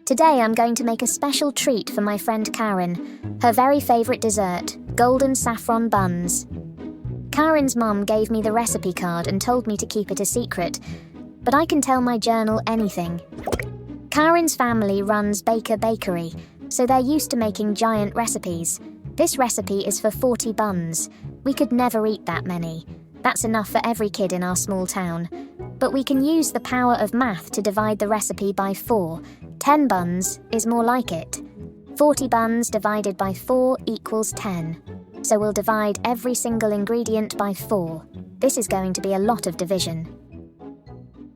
Today I'm going to make a special treat for my friend Karen, her very favourite dessert, golden saffron buns. Karen's mum gave me the recipe card and told me to keep it a secret, but I can tell my journal anything. Karen's family runs Baker Bakery, so they're used to making giant recipes. This recipe is for 40 buns. We could never eat that many. That's enough for every kid in our small town. But we can use the power of math to divide the recipe by 4. 10 buns is more like it. 40 buns divided by 4 equals 10. So we'll divide every single ingredient by 4. This is going to be a lot of division.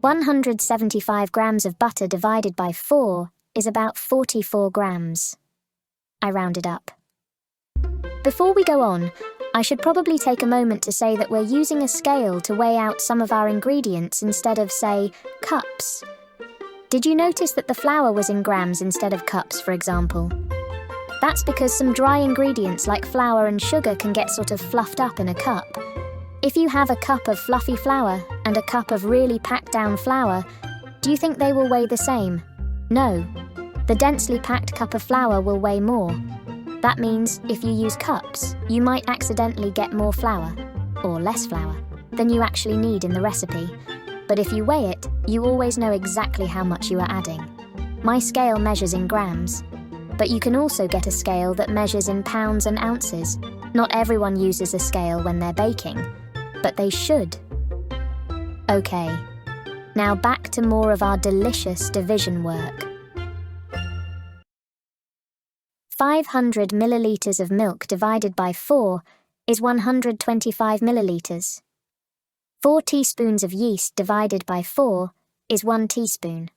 175 grams of butter divided by 4 is about 44 grams. I rounded up. Before we go on, I should probably take a moment to say that we're using a scale to weigh out some of our ingredients instead of, say, cups. Did you notice that the flour was in grams instead of cups, for example? That's because some dry ingredients like flour and sugar can get sort of fluffed up in a cup. If you have a cup of fluffy flour and a cup of really packed down flour, do you think they will weigh the same? No. The densely packed cup of flour will weigh more. That means if you use cups, you might accidentally get more flour, or less flour, than you actually need in the recipe. But if you weigh it, you always know exactly how much you are adding. My scale measures in grams, but you can also get a scale that measures in pounds and ounces. Not everyone uses a scale when they're baking, but they should. Okay, now back to more of our delicious division work. 500 millilitres of milk divided by 4 is 125 millilitres. 4 teaspoons of yeast divided by 4 is 1 teaspoon.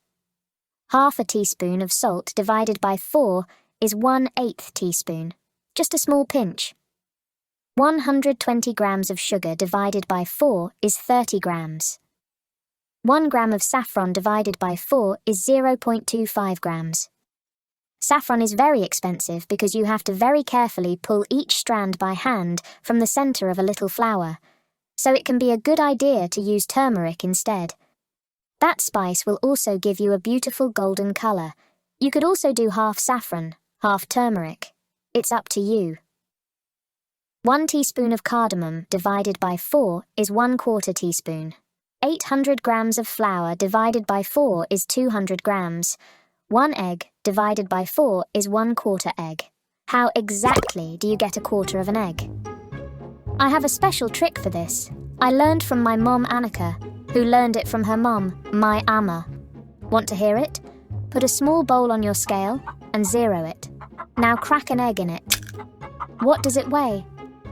Half a teaspoon of salt divided by 4 is 1/8 teaspoon, just a small pinch. 120 grams of sugar divided by 4 is 30 grams. 1 gram of saffron divided by 4 is 0.25 grams. Saffron is very expensive because you have to very carefully pull each strand by hand from the centre of a little flower, so it can be a good idea to use turmeric instead. That spice will also give you a beautiful golden colour. You could also do half saffron, half turmeric. It's up to you. 1 teaspoon of cardamom divided by 4 is 1/4 teaspoon. 800 grams of flour divided by 4 is 200 grams. 1 egg divided by 4 is 1/4 egg. How exactly do you get 1/4 of an egg? I have a special trick for this. I learned from my mom Annika, who learned it from her mom, my Amma. Want to hear it? Put a small bowl on your scale and zero it. Now crack an egg in it. What does it weigh?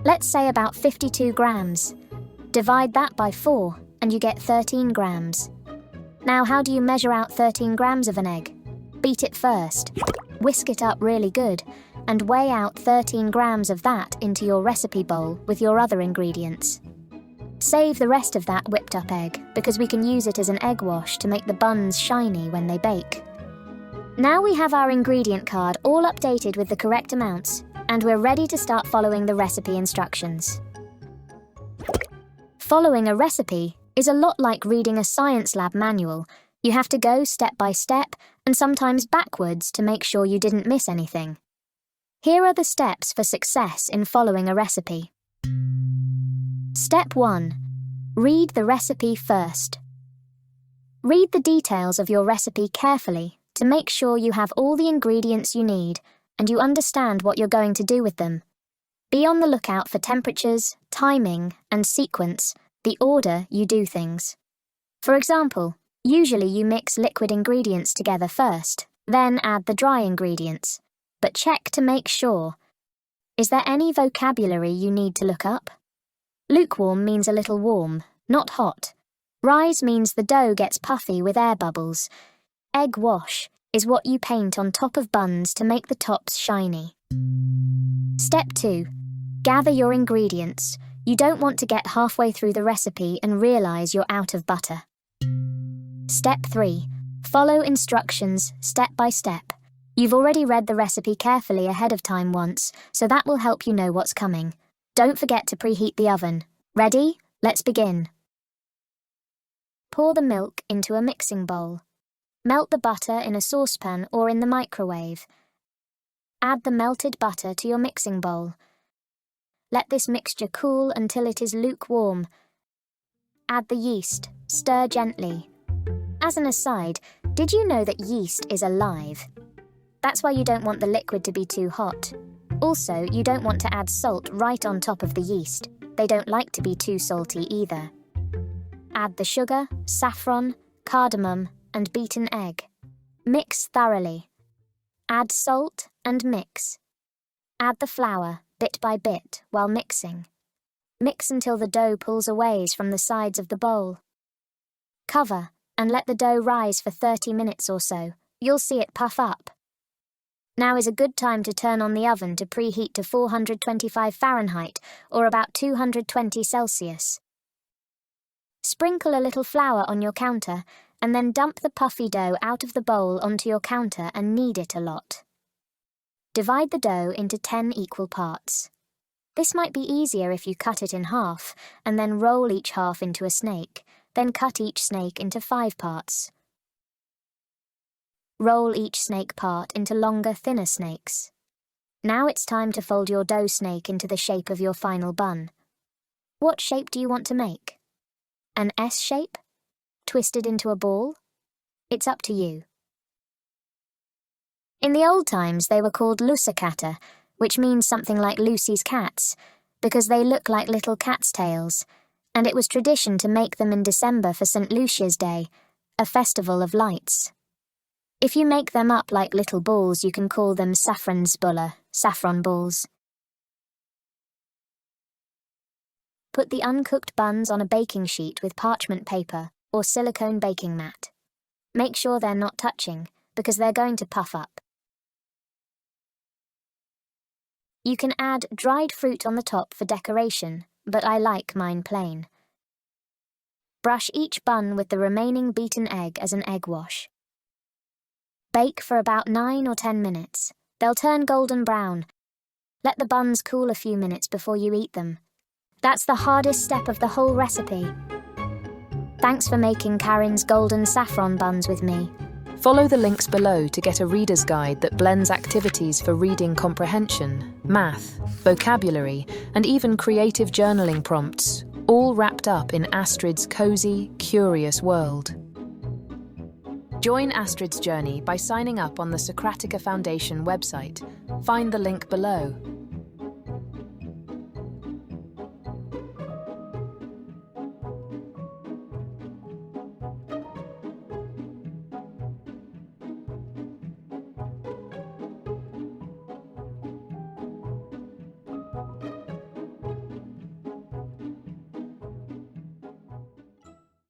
Let's say about 52 grams. Divide that by 4 and you get 13 grams. Now how do you measure out 13 grams of an egg? Beat it first. Whisk it up really good and weigh out 13 grams of that into your recipe bowl with your other ingredients. Save the rest of that whipped up egg because we can use it as an egg wash to make the buns shiny when they bake. Now we have our ingredient card all updated with the correct amounts, and we're ready to start following the recipe instructions. Following a recipe is a lot like reading a science lab manual. You have to go step by step and sometimes backwards to make sure you didn't miss anything. Here are the steps for success in following a recipe. Step 1. Read the recipe first. Read the details of your recipe carefully to make sure you have all the ingredients you need and you understand what you're going to do with them. Be on the lookout for temperatures, timing, and sequence, the order you do things. For example, usually you mix liquid ingredients together first, then add the dry ingredients. But check to make sure. Is there any vocabulary you need to look up? Lukewarm means a little warm, not hot. Rise means the dough gets puffy with air bubbles. Egg wash is what you paint on top of buns to make the tops shiny. Step 2. Gather your ingredients. You don't want to get halfway through the recipe and realise you're out of butter. Step 3. Follow instructions step by step. You've already read the recipe carefully ahead of time once, so that will help you know what's coming. Don't forget to preheat the oven. Ready? Let's begin. Pour the milk into a mixing bowl. Melt the butter in a saucepan or in the microwave. Add the melted butter to your mixing bowl. Let this mixture cool until it is lukewarm. Add the yeast. Stir gently. As an aside, did you know that yeast is alive? That's why you don't want the liquid to be too hot. Also, you don't want to add salt right on top of the yeast. They don't like to be too salty either. Add the sugar, saffron, cardamom, and beaten egg. Mix thoroughly. Add salt and mix. Add the flour, bit by bit, while mixing. Mix until the dough pulls away from the sides of the bowl. Cover and let the dough rise for 30 minutes or so. You'll see it puff up. Now is a good time to turn on the oven to preheat to 425 Fahrenheit or about 220 Celsius. Sprinkle a little flour on your counter and then dump the puffy dough out of the bowl onto your counter and knead it a lot. Divide the dough into 10 equal parts. This might be easier if you cut it in half and then roll each half into a snake, then cut each snake into 5 parts. Roll each snake part into longer, thinner snakes. Now it's time to fold your dough snake into the shape of your final bun. What shape do you want to make? An S shape? Twisted into a ball? It's up to you. In the old times, they were called Lussekatter, which means something like Lucy's cats, because they look like little cat's tails, and it was tradition to make them in December for 𝘼𝙨𝙪𝙧𝙬𝙖 Day, a festival of lights. If you make them up like little balls, you can call them 𝘅𝙊𝙐𝙬𝙧𝙤𝙬, saffron balls. Put the uncooked buns on a baking sheet with parchment paper or silicone baking mat. Make sure they're not touching, because they're going to puff up. You can add dried fruit on the top for decoration, but I like mine plain. Brush each bun with the remaining beaten egg as an egg wash. Bake for about 9 or 10 minutes. They'll turn golden brown. Let the buns cool a few minutes before you eat them. That's the hardest step of the whole recipe. Thanks for making Karin's golden saffron buns with me. Follow the links below to get a reader's guide that blends activities for reading comprehension, math, vocabulary, and even creative journaling prompts, all wrapped up in Astrid's cozy, curious world. Join Astrid's journey by signing up on the Socratica Foundation website. Find the link below.